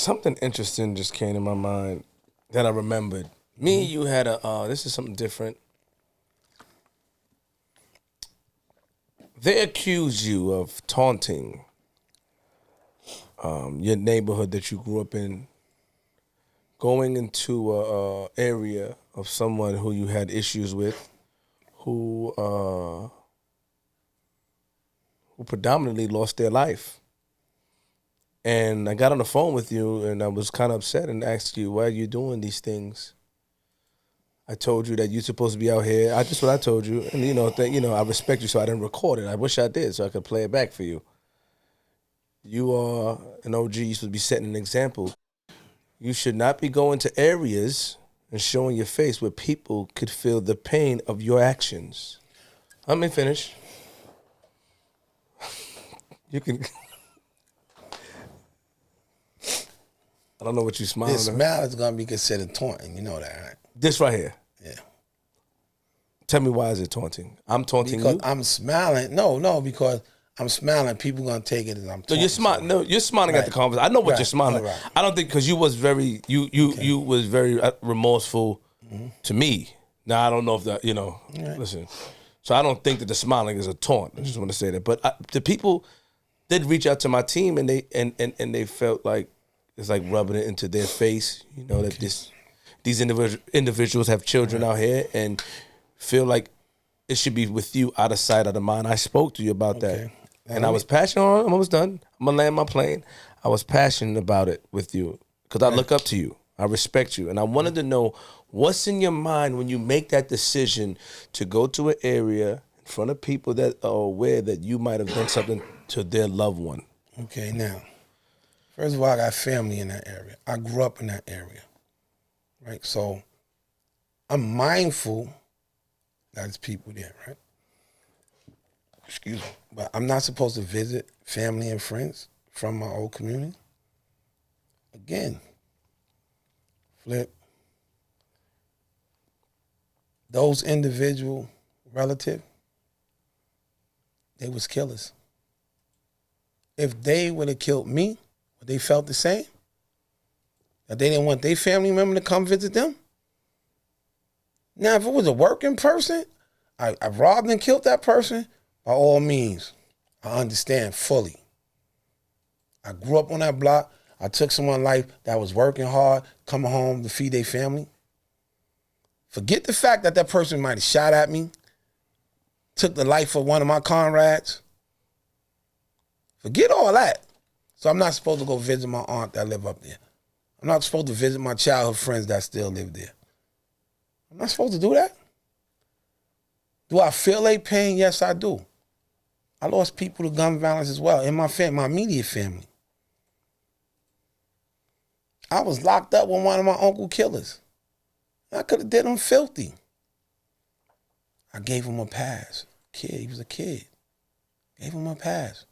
Something interesting just came to my mind that I remembered. Me and you had this is something different. They accused you of taunting your neighborhood that you grew up in, going into a area of someone who you had issues with, who predominantly lost their life. And I got on the phone with you, and I was kind of upset and asked you, why are you doing these things? I told you that you're supposed to be out here. That's what I told you. And, I respect you, so I didn't record it. I wish I did, so I could play it back for you. You are an OG. You're supposed to be setting an example. You should not be going to areas and showing your face where people could feel the pain of your actions. Let me finish. You can... I don't know what you're smiling This at. smile is going to be considered taunting. You know that, right? This right here. Yeah. Tell me, why is it taunting? I'm taunting Because you? I'm smiling. No, because I'm smiling. People going to take it as I'm taunting. No, you're smiling. No, you're smiling at the conversation. I know what you're smiling. Right. I don't think, because you was very you was very remorseful to me. Now I don't know if that Listen. So I don't think that the smiling is a taunt. I just want to say that. But the people did reach out to my team, and they felt like it's like rubbing it into their face. That these individuals have children out here and feel like it should be with you, out of sight, out of mind. I spoke to you about that. And I was passionate on it. I'm almost done. I'm going to land my plane. I was passionate about it with you because I look up to you. I respect you. And I wanted to know what's in your mind when you make that decision to go to an area in front of people that are aware that you might have done something to their loved one. Okay, now, first of all, I got family in that area. I grew up in that area, right? So I'm mindful that there's people there, right? Excuse me. But I'm not supposed to visit family and friends from my old community. Again, Flip, those individual relatives, they was killers. If they would have killed me, would they felt the same? That they didn't want their family member to come visit them? Now, if it was a working person, I robbed and killed that person, by all means, I understand fully. I grew up on that block. I took someone's life that was working hard, coming home to feed their family. Forget the fact that that person might have shot at me, took the life of one of my comrades. Forget all that. So I'm not supposed to go visit my aunt that live up there. I'm not supposed to visit my childhood friends that still live there. I'm not supposed to do that. Do I feel a pain? Yes, I do. I lost people to gun violence as well in my family, my immediate family. I was locked up with one of my uncle killers. I could have did him filthy. I gave him a pass. He was a kid. Gave him a pass.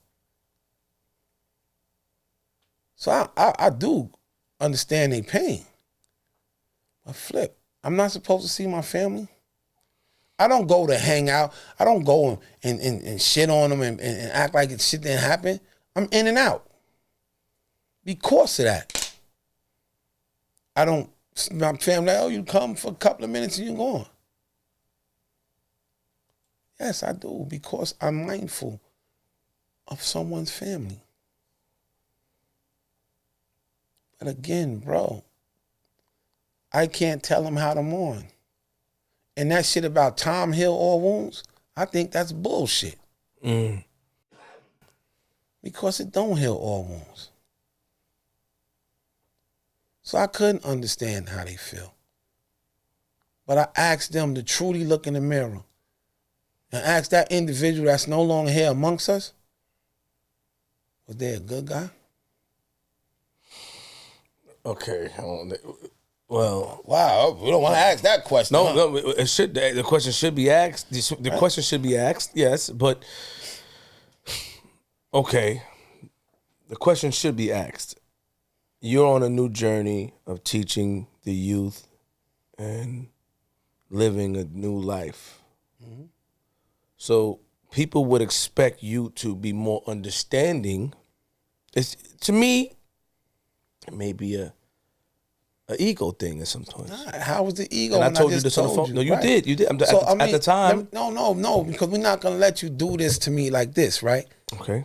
So I do understand their pain. But Flip, I'm not supposed to see my family. I don't go to hang out. I don't go and shit on them and act like shit didn't happen. I'm in and out. Because of that. I don't, my family, like, oh, you come for a couple of minutes and you're gone. Yes, I do, because I'm mindful of someone's family. But again, bro, I can't tell them how to mourn. And that shit about Tom heal all wounds, I think that's bullshit. Because it don't heal all wounds. So I couldn't understand how they feel. But I asked them to truly look in the mirror and ask that individual that's no longer here amongst us, was they a good guy? Okay. Well, wow, we don't want to ask that question. No, it should. The question should be asked. The question should be asked. Yes, but okay. The question should be asked. You're on a new journey of teaching the youth and living a new life. Mm-hmm. So people would expect you to be more understanding. To me, it may be a ego thing at some point. How was the ego? And I when told you this on the phone. No, you did. You did. At the time. No, because we're not gonna let you do this to me like this, right? Okay.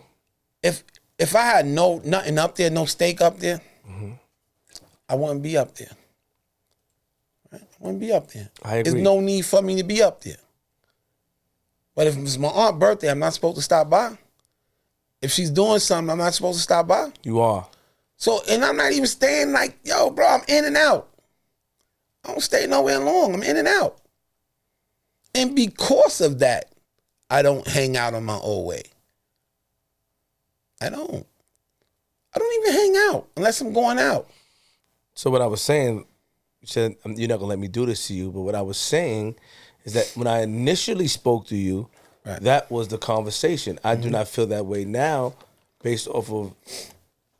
If I had nothing up there, no stake up there, I wouldn't be up there. Right? I wouldn't be up there. I agree. There's no need for me to be up there. But if it's my aunt's birthday, I'm not supposed to stop by. If she's doing something, I'm not supposed to stop by. You are. So, and I'm not even staying like, yo, bro, I'm in and out. I don't stay nowhere long. I'm in and out. And because of that, I don't hang out on my old way. I don't even hang out unless I'm going out. So what I was saying, you said you're not gonna let me do this to you, but what I was saying is that when I initially spoke to you, right, that was the conversation. I do not feel that way now, based off of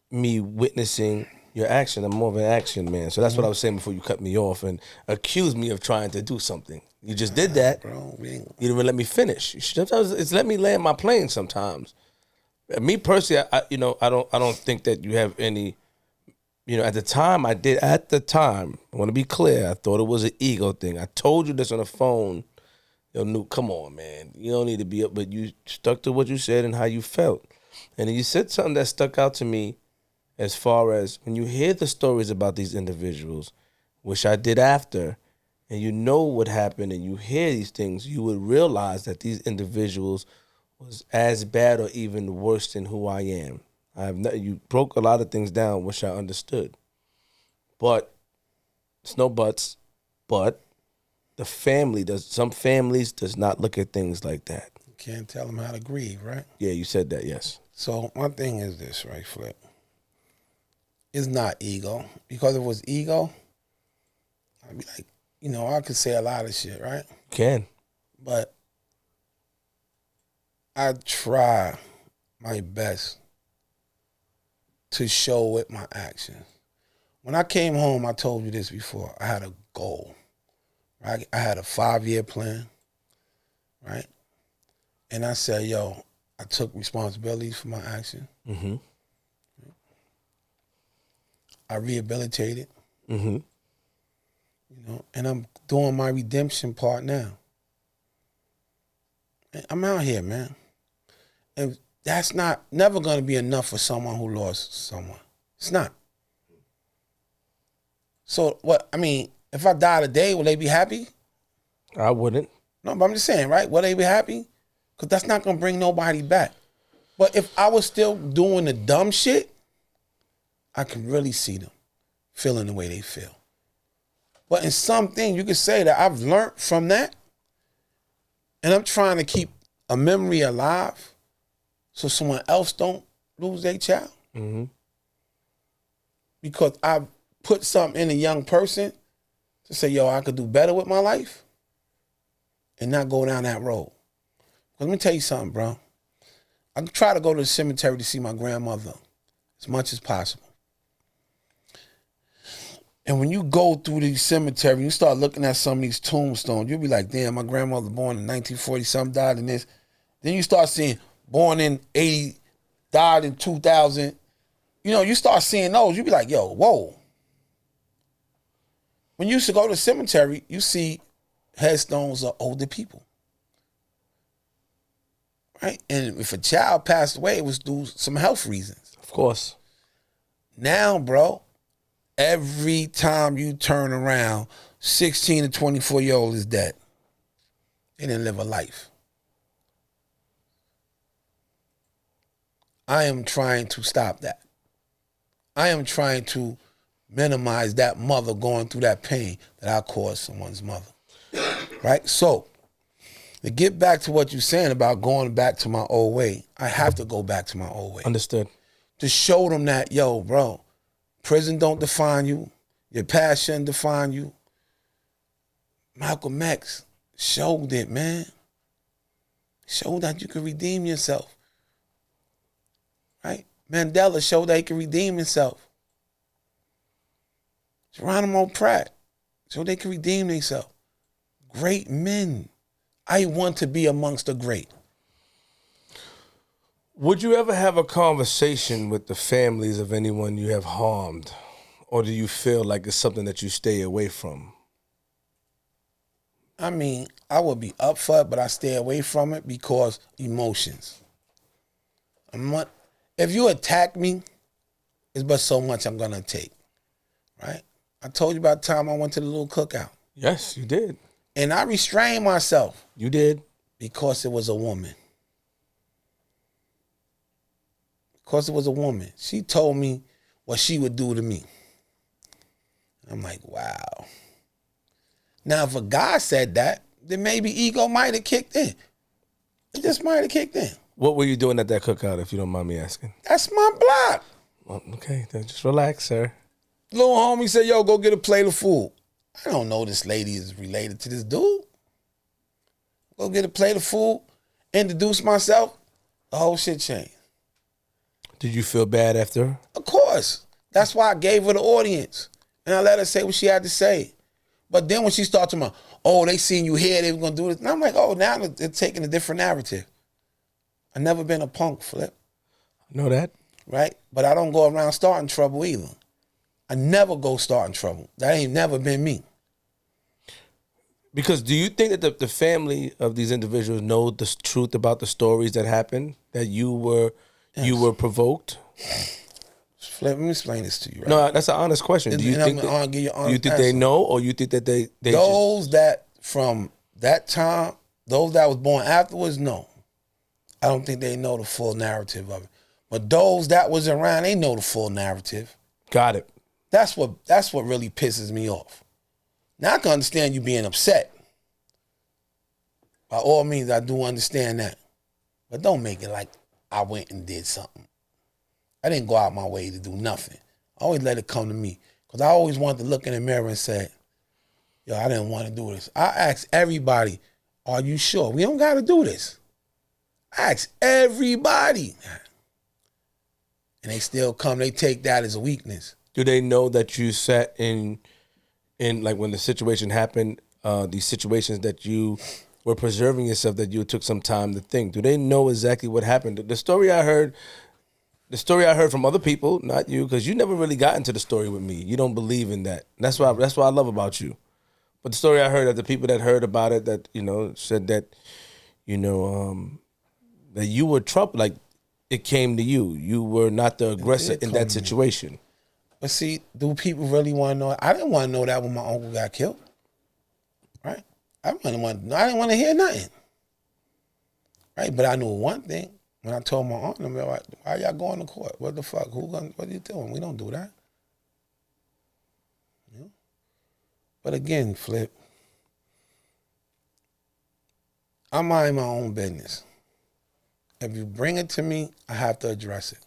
me witnessing your action. I'm more of an action man. So that's what I was saying before you cut me off and accused me of trying to do something. You just did that. Bro, you didn't even let me finish. Sometimes it's let me land my plane sometimes. Me personally, I don't think that you have any, at the time I did, I want to be clear, I thought it was an ego thing. I told you this on the phone. Yo, Nuke, come on, man. You don't need to be up, but you stuck to what you said and how you felt. And then you said something that stuck out to me as far as when you hear the stories about these individuals, which I did after, and you know what happened and you hear these things, you would realize that these individuals was as bad or even worse than who I am. You broke a lot of things down, which I understood. But, it's no buts, but the family some families does not look at things like that. You can't tell them how to grieve, right? Yeah, you said that, yes. So my thing is this, right, Flip? It's not ego. Because if it was ego, I'd be like, I could say a lot of shit, right? You can. But I try my best to show with my actions. When I came home, I told you this before, I had a goal. Right? I had a 5-year plan, right? And I said, I took responsibilities for my actions. Mm-hmm. I rehabilitated. Mm-hmm. And I'm doing my redemption part now. And I'm out here, man. And that's never going to be enough for someone who lost someone. It's not. So if I die today, will they be happy? I wouldn't. No, but I'm just saying, right? Will they be happy? Because that's not going to bring nobody back. But if I was still doing the dumb shit, I can really see them feeling the way they feel. But in something, you could say that I've learned from that, and I'm trying to keep a memory alive so someone else don't lose their child. Mm-hmm. Because I put something in a young person to say, I could do better with my life and not go down that road. Let me tell you something, bro. I try to go to the cemetery to see my grandmother as much as possible. And when you go through the cemetery, you start looking at some of these tombstones, you'll be like, damn, my grandmother born in 1940, something died in this. Then you start seeing born in 80, died in 2000. You start seeing those, you be like, whoa. When you used to go to the cemetery, you see headstones of older people. Right? And if a child passed away, it was due to some health reasons. Of course. Now, bro, every time you turn around, 16 to 24-year-old is dead. They didn't live a life. I am trying to stop that. I am trying to minimize that mother going through that pain that I caused someone's mother. Right? So, to get back to what you're saying about going back to my old way, I have to go back to my old way. Understood. To show them that, bro, prison don't define you. Your past shouldn't define you. Malcolm X showed it, man. Showed that you can redeem yourself. Right? Mandela showed that he can redeem himself. Geronimo Pratt showed they can redeem themselves. Great men. I want to be amongst the great. Would you ever have a conversation with the families of anyone you have harmed? Or do you feel like it's something that you stay away from? I mean, I would be up for it, but I stay away from it because emotions. If you attack me, it's but so much I'm gonna take, right? I told you about the time I went to the little cookout. Yes, you did. And I restrained myself. You did. Because it was a woman. Because it was a woman. She told me what she would do to me. I'm like, wow. Now, if a guy said that, then maybe ego might have kicked in. It just might have kicked in. What were you doing at that cookout, if you don't mind me asking? That's my block. Well, okay, then just relax, sir. Little homie said, yo, go get a plate of food. I don't know this lady is related to this dude. Go get a plate of food, introduce myself, the whole shit changed. Did you feel bad after? Of course. That's why I gave her the audience. And I let her say what she had to say. But then when she started talking about, oh, they seen you here, they were going to do this. And I'm like, oh, now they're taking a different narrative. I've never been a punk, Flip. I know that. Right? But I don't go around starting trouble either. I never go starting trouble. That ain't never been me. Because do you think that the family of these individuals know the truth about the stories that happened, that you were provoked? Flip, let me explain this to you. Right? No, that's an honest question. Do you think they know, or you think that they those that from that time, those that was born afterwards, no. I don't think they know the full narrative of it. But those that was around, they know the full narrative. Got it. That's what really pisses me off. Now I can understand you being upset. By all means, I do understand that. But don't make it like I went and did something. I didn't go out my way to do nothing. I always let it come to me. Because I always wanted to look in the mirror and say, yo, I didn't want to do this. I asked everybody, are you sure? We don't got to do this. I asked everybody. And they still come, they take that as a weakness. Do they know that you sat in like when the situation happened, these situations that you were preserving yourself, that you took some time to think? Do they know exactly what happened? The story I heard from other people, not you, because you never really got into the story with me. You don't believe in that. That's what I love about you. But the story I heard of the people that heard about it, that said that, that you were troubled, like it came to you. You were not the aggressor in that situation. But see, do people really want to know? I didn't want to know that when my uncle got killed. Right? I didn't want to hear nothing. Right? But I knew one thing. When I told my aunt, I'm like, why y'all going to court? What the fuck? What are you doing? We don't do that. But again, Flip, I mind my own business. If you bring it to me, I have to address it.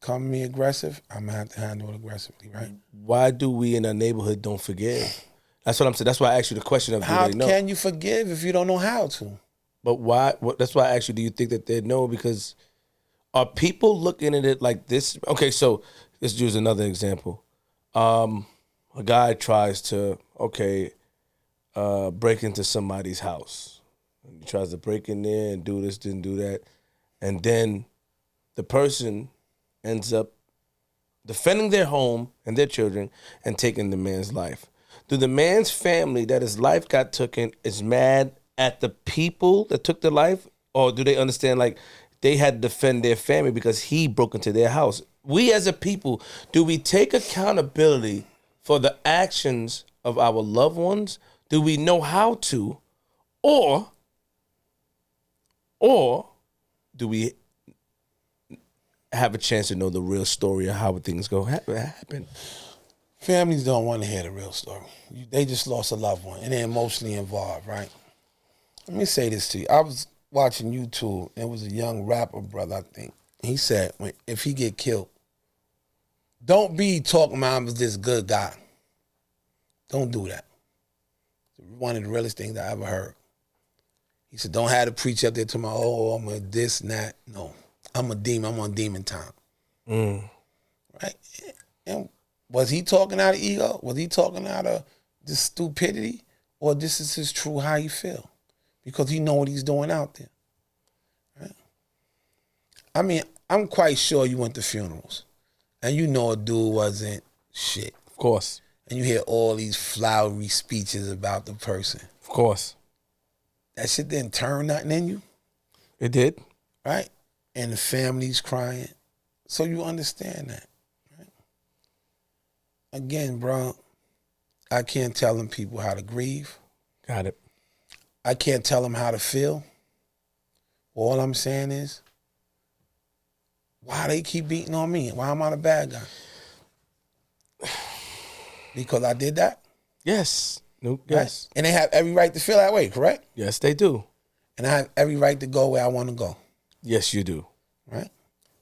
Come me aggressive, I'm going to have to handle it aggressively, right? Why do we in our neighborhood don't forgive? That's what I'm saying. That's why I asked you the question of, how do they know? How can you forgive if you don't know how to? But why? That's why I asked you, do you think that they know? Because are people looking at it like this? Okay, so let's use another example. A guy tries to, break into somebody's house. He tries to break in there and do this, didn't do that. And then the person ends up defending their home and their children and taking the man's life. Do the man's family that his life got taken is mad at the people that took the life? Or do they understand like they had to defend their family because he broke into their house? We as a people, do we take accountability for the actions of our loved ones? Do we know how to? Or do we have a chance to know the real story of how things go happen? Families don't want to hear the real story. They just lost a loved one and they're emotionally involved, right? Let me say this to you. I was watching YouTube. It was a young rapper brother, I think. He said, if he get killed, don't be talking about him as this good guy. Don't do that. One of the realest things I ever heard. He said, don't have to preach up there to my, I'm a this and that. No, I'm a demon. I'm on demon time. Right? And was he talking out of ego? Was he talking out of this stupidity? Or this is his true how he feel? Because he know what he's doing out there. Right? I mean, I'm quite sure you went to funerals. and you know a dude wasn't shit. Of course. And you hear all these flowery speeches about the person. Of course. That shit didn't turn nothing in you. It did. Right? And the family's crying. So you understand that. Right? Again, bro, I can't tell them people how to grieve. Got it. I can't tell them how to feel. All I'm saying is, why they keep beating on me? Why am I the bad guy? Because I did that? Yes. No, yes. Right? And they have every right to feel that way, correct? Yes, they do. And I have every right to go where I want to go. Yes, you do. Right?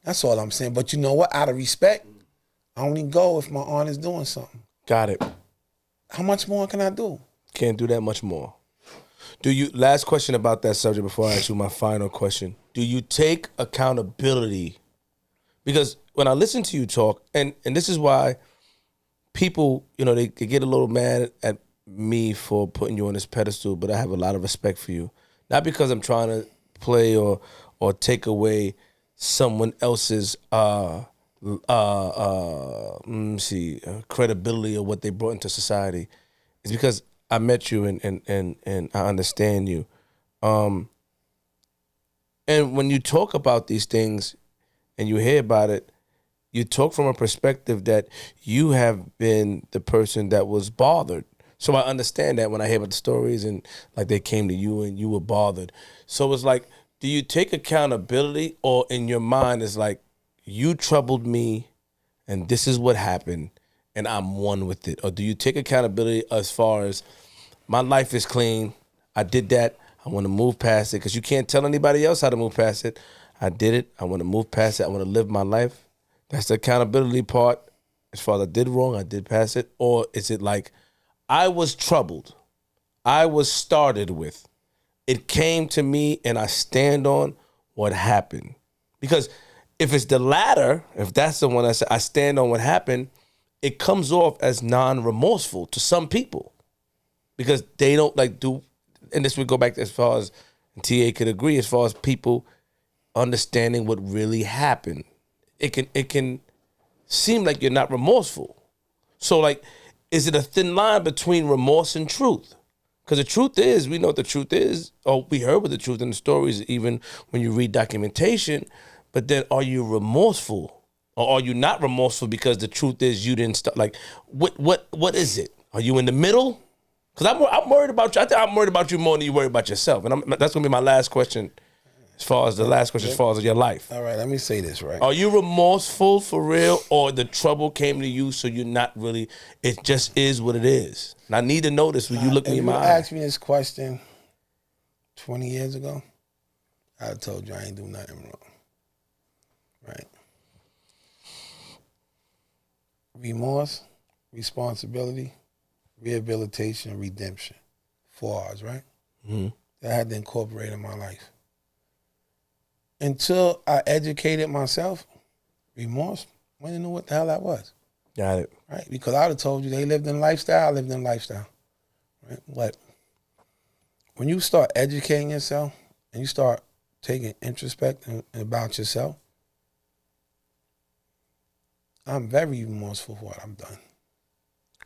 That's all I'm saying. But you know what? Out of respect, I only go if my aunt is doing something. Got it. How much more can I do? Can't do that much more. Last question about that subject before I ask you my final question. Do you take accountability? Because when I listen to you talk, and this is why people, they get a little mad at me for putting you on this pedestal, but I have a lot of respect for you. Not because I'm trying to play or take away someone else's credibility or what they brought into society. It's because I met you and I understand you. And when you talk about these things and you hear about it, you talk from a perspective that you have been the person that was bothered. So I understand that when I hear about the stories and like they came to you and you were bothered. So it's like, do you take accountability, or in your mind it's like, you troubled me and this is what happened and I'm one with it? Or do you take accountability as far as, my life is clean, I did that, I want to move past it, because you can't tell anybody else how to move past it. I did it, I want to move past it, I want to live my life. That's the accountability part. As far as I did wrong, I did pass it. Or is it like, I was troubled, I was started with, it came to me and I stand on what happened? Because if it's the latter, if that's the one I stand on what happened, it comes off as non-remorseful to some people. Because they don't and this would go back to as far as, and TA could agree, as far as people understanding what really happened. It can seem like you're not remorseful. So like, is it a thin line between remorse and truth? Because the truth is, we know what the truth is, or we heard what the truth in the stories, even when you read documentation, but then are you remorseful? Or are you not remorseful because the truth is you didn't start? Like, what is it? Are you in the middle? Because I'm worried about you. I think I'm worried about you more than you worry about yourself. And that's going to be my last question, as far as your life. All right, let me say this, right? Are you remorseful for real, or the trouble came to you so you're not really, it just is what it is? And I need to know this when you look me in my eye. If you asked me this question 20 years ago, I'd have told you I ain't do nothing wrong. Right? Remorse, responsibility, rehabilitation, redemption. 4 R's, right? Mm-hmm. That I had to incorporate in my life. Until I educated myself, remorse, I didn't know what the hell that was. Got it. Right? Because I would have told you they lived in lifestyle, I lived in lifestyle. Right? But when you start educating yourself and you start taking introspect about yourself, I'm very remorseful for what I've done.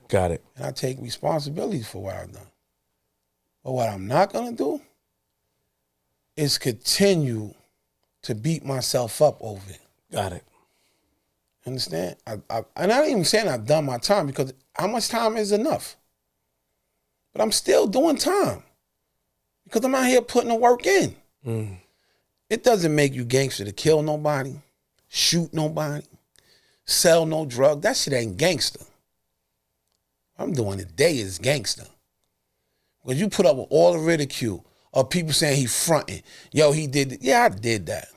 Got it. And I take responsibility for what I've done. But what I'm not going to do is continue to beat myself up over it. Got it. Understand? And I'm not even saying I've done my time, because how much time is enough? But I'm still doing time because I'm out here putting the work in. Mm. It doesn't make you gangster to kill nobody, shoot nobody, sell no drug. That shit ain't gangster. What I'm doing today is gangster. Because you put up with all the ridicule of people saying he fronting. Yo, he did it. Yeah, I did that.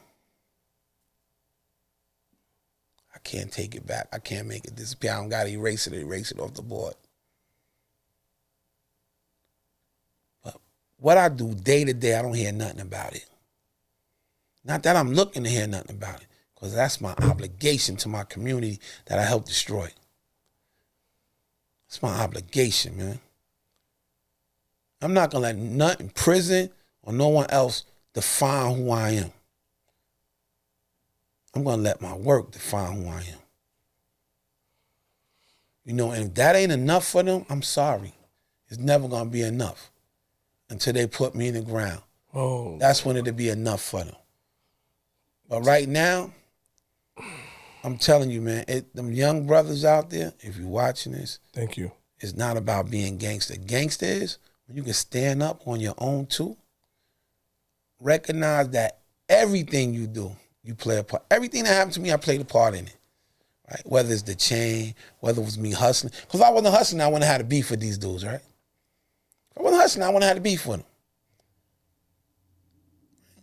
I can't take it back. I can't make it disappear. I don't got to erase it off the board. But what I do day to day, I don't hear nothing about it. Not that I'm looking to hear nothing about it, because that's my obligation to my community that I helped destroy. It's my obligation, man. I'm not going to let nothing, prison or no one else, define who I am. I'm going to let my work define who I am. You know, and if that ain't enough for them, I'm sorry. It's never gonna be enough until they put me in the ground. Oh, that's when it'll be enough for them. But right now, I'm telling you, man, them young brothers out there, if you're watching this, thank you. it's not about being gangster. Gangster is when you can stand up on your own too. Recognize that everything you do, you play a part. Everything that happened to me, I played a part in it. Right? Whether it's the chain, whether it was me hustling. Because if I wasn't hustling, I wouldn't have had a beef with these dudes, right? If I wasn't hustling, I wouldn't have had a beef with them.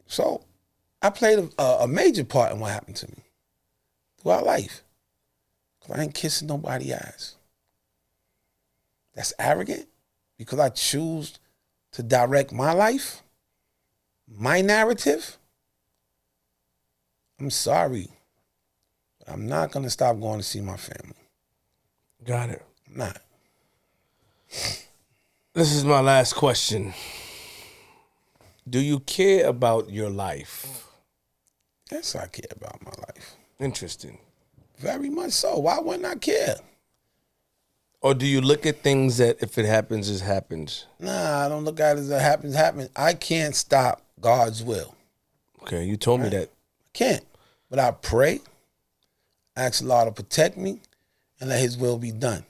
So I played a major part in what happened to me throughout life. Because I ain't kissing nobody's ass. That's arrogant because I choose to direct my life, my narrative. I'm sorry, but I'm not going to stop going to see my family. Got it. I'm not. This is my last question. Do you care about your life? Yes, I care about my life. Interesting. Very much so. Why wouldn't I care? Or do you look at things that if it happens, it happens? Nah, I don't look at it as it happens. I can't stop God's will. Okay, you told me that. I can't. But I pray, ask Allah to protect me, and let his will be done.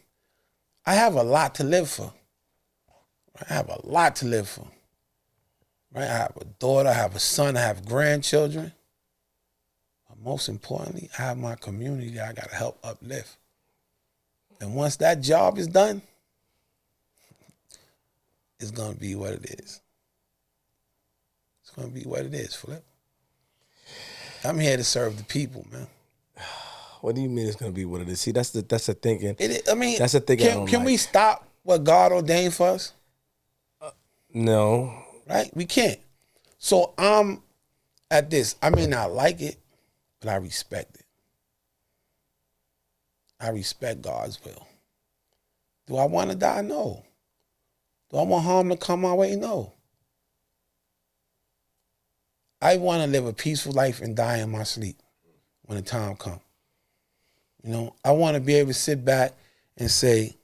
I have a lot to live for. I have a lot to live for. Right? I have a daughter, I have a son, I have grandchildren. But most importantly, I have my community that I got to help uplift. And once that job is done, it's going to be what it is. It's going to be what it is, Flip. I'm here to serve the people, man. What do you mean it's going to be what it is? See, that's the thinking. I mean, that's the thinking. Can we stop what God ordained for us? No. Right? We can't. So I'm at this. I may not like it, but I respect it. I respect God's will. Do I want to die? No. Do I want harm to come my way? No. I want to live a peaceful life and die in my sleep when the time comes. You know, I want to be able to sit back and say,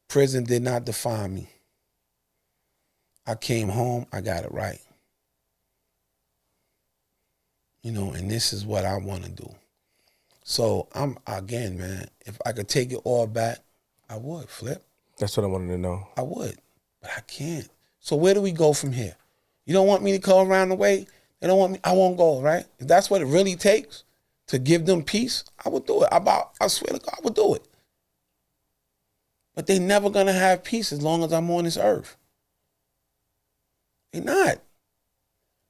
prison did not define me. I came home, I got it right. You know, and this is what I want to do. So again, man, if I could take it all back, I would, Flip. That's what I wanted to know. I would, but I can't. So where do we go from here? You don't want me to go around the way? They don't want me, I won't go, right? If that's what it really takes to give them peace, I would do it. I swear to God, I would do it. But they're never going to have peace as long as I'm on this earth. They're not.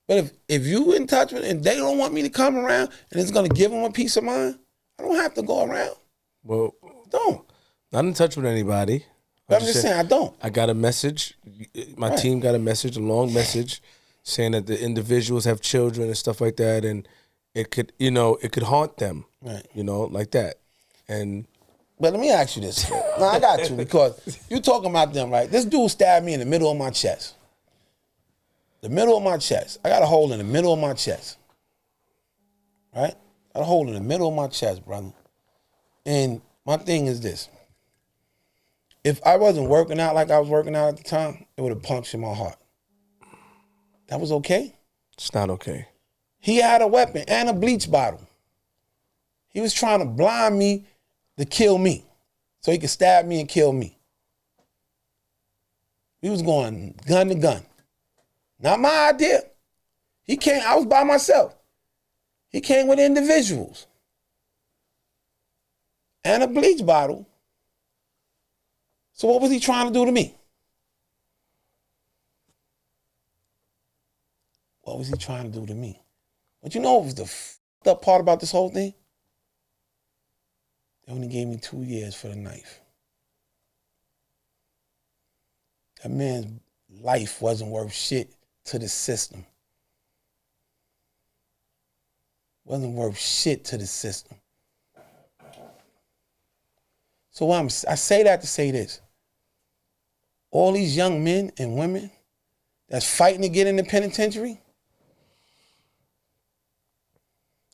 But if you in touch with and they don't want me to come around and it's going to give them a peace of mind, I don't have to go around. Well, Don't. Not in touch with anybody. I'm just saying I don't. I got a message. My team got a message, a long message, saying that the individuals have children and stuff like that, and it could haunt them, right? Like that. And but let me ask you this. No, I got you because you talking about them, right? This dude stabbed me in the middle of my chest. The middle of my chest. I got a hole in the middle of my chest. Right? I got a hole in the middle of my chest, brother. And my thing is this. If I wasn't working out like I was working out at the time, it would have punctured my heart. That was okay? It's not okay. He had a weapon and a bleach bottle. He was trying to blind me to kill me so he could stab me and kill me. We was going gun to gun. Not my idea. He came, I was by myself. He came with individuals. And a bleach bottle. So what was he trying to do to me? What was he trying to do to me? But you know what was the fucked up part about this whole thing? They only gave me 2 years for the knife. That man's life wasn't worth shit to the system. Wasn't worth shit to the system. So I say that to say this. All these young men and women that's fighting to get in the penitentiary,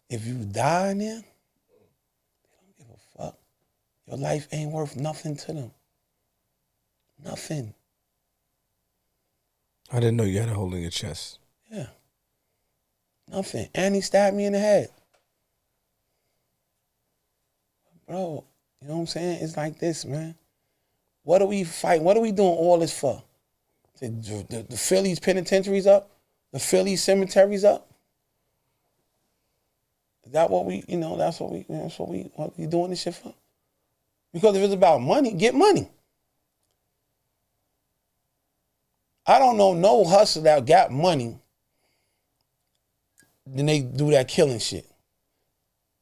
if you die in there, they don't give a fuck Your life ain't worth nothing to them. Nothing. I didn't know you had a hole in your chest. Yeah. Nothing. And he stabbed me in the head. Bro, you know what I'm saying? It's like this, man. What are we fighting? What are we doing all this for? The Phillies penitentiaries up? The Phillies cemeteries up? Is that what we, that's what we doing this shit for? Because if it's about money, get money. I don't know no hustler that got money, then they do that killing shit.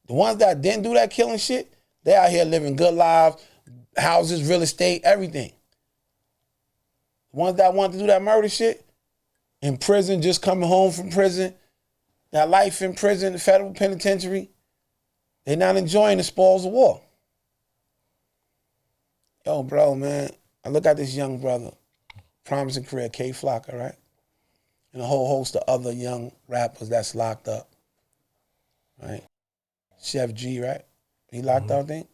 The ones that didn't do that killing shit, they out here living good lives, houses, real estate, everything. The ones that want to do that murder shit, in prison, just coming home from prison, that life in prison, the federal penitentiary, they not enjoying the spoils of war. Yo, bro, man, I look at this young brother, promising career, K Flocka, right? And a whole host of other young rappers that's locked up, right? Chef G, right? He locked up, I think,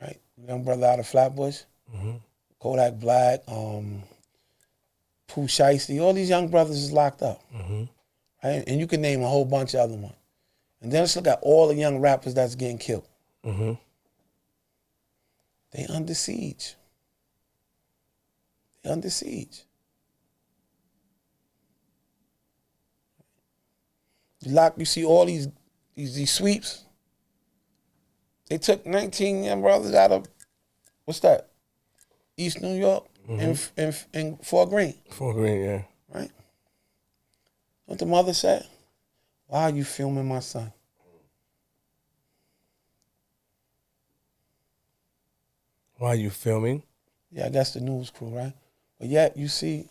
right? Young brother out of Flatbush, Kodak Black, Pooh Shiesty, all these young brothers is locked up, right? And you can name a whole bunch of other ones. And then let's look at all the young rappers that's getting killed. They under siege. They under siege. You see all these sweeps. They took 19 young brothers out of, what's that? East New York and Fort Greene. Fort Greene, yeah. Right? What the mother said? Why are you filming my son? Why are you filming? Yeah, I guess the news crew, right? But yet you see,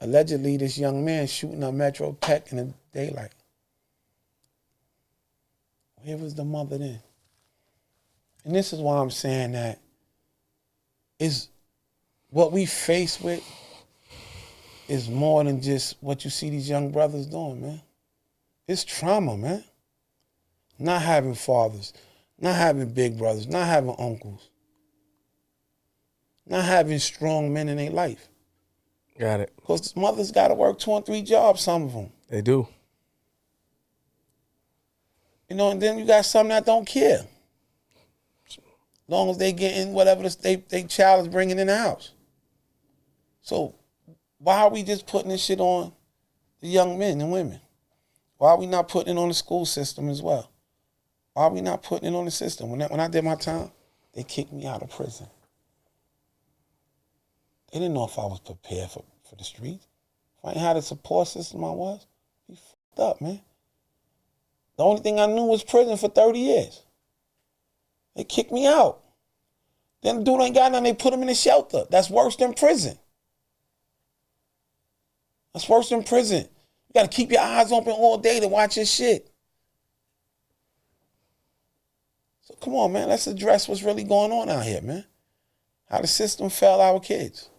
allegedly, this young man shooting up Metro Tech in the daylight. Where was the mother then? And this is why I'm saying that is what we face with is more than just what you see these young brothers doing, man. It's trauma, man. Not having fathers, not having big brothers, not having uncles, not having strong men in their life. Got it. Because mothers got to work 2 and 3 jobs, some of them. They do. And then you got some that don't care. As long as they getting whatever they child is bringing in the house. So why are we just putting this shit on the young men and women? Why are we not putting it on the school system as well? Why are we not putting it on the system? When I did my time, they kicked me out of prison. They didn't know if I was prepared for the streets. If I ain't had a support system I was, be fucked up, man. The only thing I knew was prison for 30 years. They kicked me out. Then the dude ain't got nothing, they put him in a shelter. That's worse than prison. That's worse than prison. You gotta keep your eyes open all day to watch your shit. So come on, man, let's address what's really going on out here, man. How the system failed our kids.